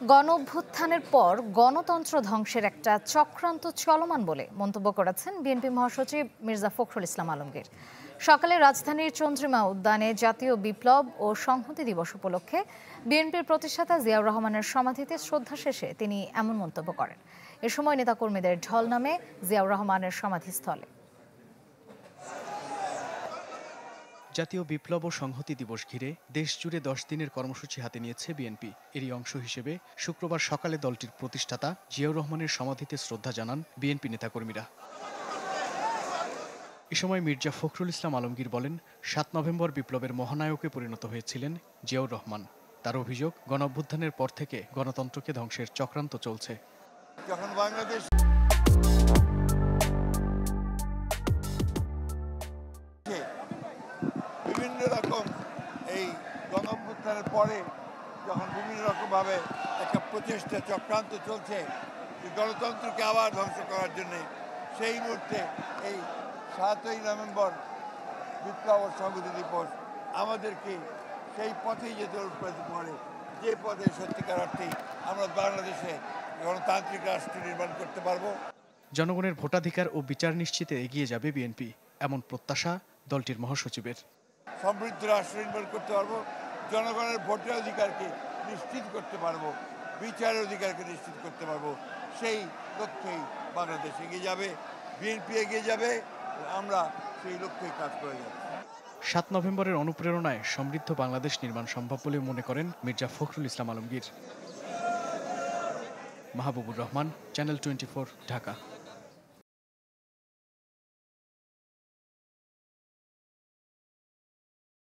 গণঅভ্যুত্থানের পর গণতন্ত্র ধ্বংসের একটা চক্রান্ত চলমান বলে মন্তব্য করেছেন বিএনপি মহাসচিব মির্জা ফখরুল ইসলাম আলমগীর। সকালে রাজধানীর চন্দ্রিমা উদ্যানে জাতীয় বিপ্লব ও সংহতি দিবস উপলক্ষে বিএনপির প্রতিষ্ঠাতা জিয়াউর রহমানের সমাধিতে শ্রদ্ধা শেষে তিনি এমন মন্তব্য করেন। এ সময় নেতাকর্মীদের ঢল নামে জিয়াউর রহমানের সমাধিস্থলে। জাতীয় বিপ্লব ও সংহতি দিবস ঘিরে দেশজুড়ে 10 দিনের কর্মসূচি হাতে নিয়েছে বিএনপি। এরই অংশ হিসেবে শুক্রবার সকালে দলটির প্রতিষ্ঠাতা জিয়াউর রহমানের সমাধিতে শ্রদ্ধা জানান বিএনপি নেতাকর্মীরা। এ সময় মির্জা ফখরুল ইসলাম আলমগীর বলেন, 7 নভেম্বর বিপ্লবের মহানায়কে পরিণত হয়েছিলেন জিয়াউর রহমান। তার অভিযোগ, গণঅভ্যুত্থানের পর থেকে গণতন্ত্রকে ধ্বংসের চক্রান্ত চলছে। যখন বাংলাদেশ বিভিন্ন রকম এই গণঅভ্যুত্থানের পরে যখন বিভিন্ন রকমভাবে একটা প্রচেষ্টা চক্রান্ত চলছে গণতন্ত্রকে আবার ধ্বংস করার জন্য, সেই মুহূর্তে এই 7ই নভেম্বর বিপ্লব ও সংহতি দিবস আমাদেরকে সেই পথেই যেতে অনুপ্রাণিত করে, যে পথে সত্যিকার অর্থেই আমরা বাংলাদেশে গণতান্ত্রিক রাষ্ট্র নির্মাণ করতে পারবো। জনগণের ভোটাধিকার ও বিচার নিশ্চিতে এগিয়ে যাবে বিএনপি, এমন প্রত্যাশা দলটির মহাসচিবের। সমৃদ্ধ রাষ্ট্র নির্মাণ করতে পারবো, জনগণের ভোটের অধিকারকে নিশ্চিত করতে পারবো, বিচারের অধিকারকে নিশ্চিত করতে পারবো। সেই লক্ষ্যেই বাংলাদেশ এগিয়ে যাবে, বিএনপি এগিয়ে যাবে, আমরা সেই লক্ষ্যেই কাজ করে যাব। 7 নভেম্বরের অনুপ্রেরণায় সমৃদ্ধ বাংলাদেশ নির্মাণ সম্ভব বলে মনে করেন মির্জা ফখরুল ইসলাম আলমগীর। মাহবুবুর রহমান, চ্যানেল 24, ঢাকা।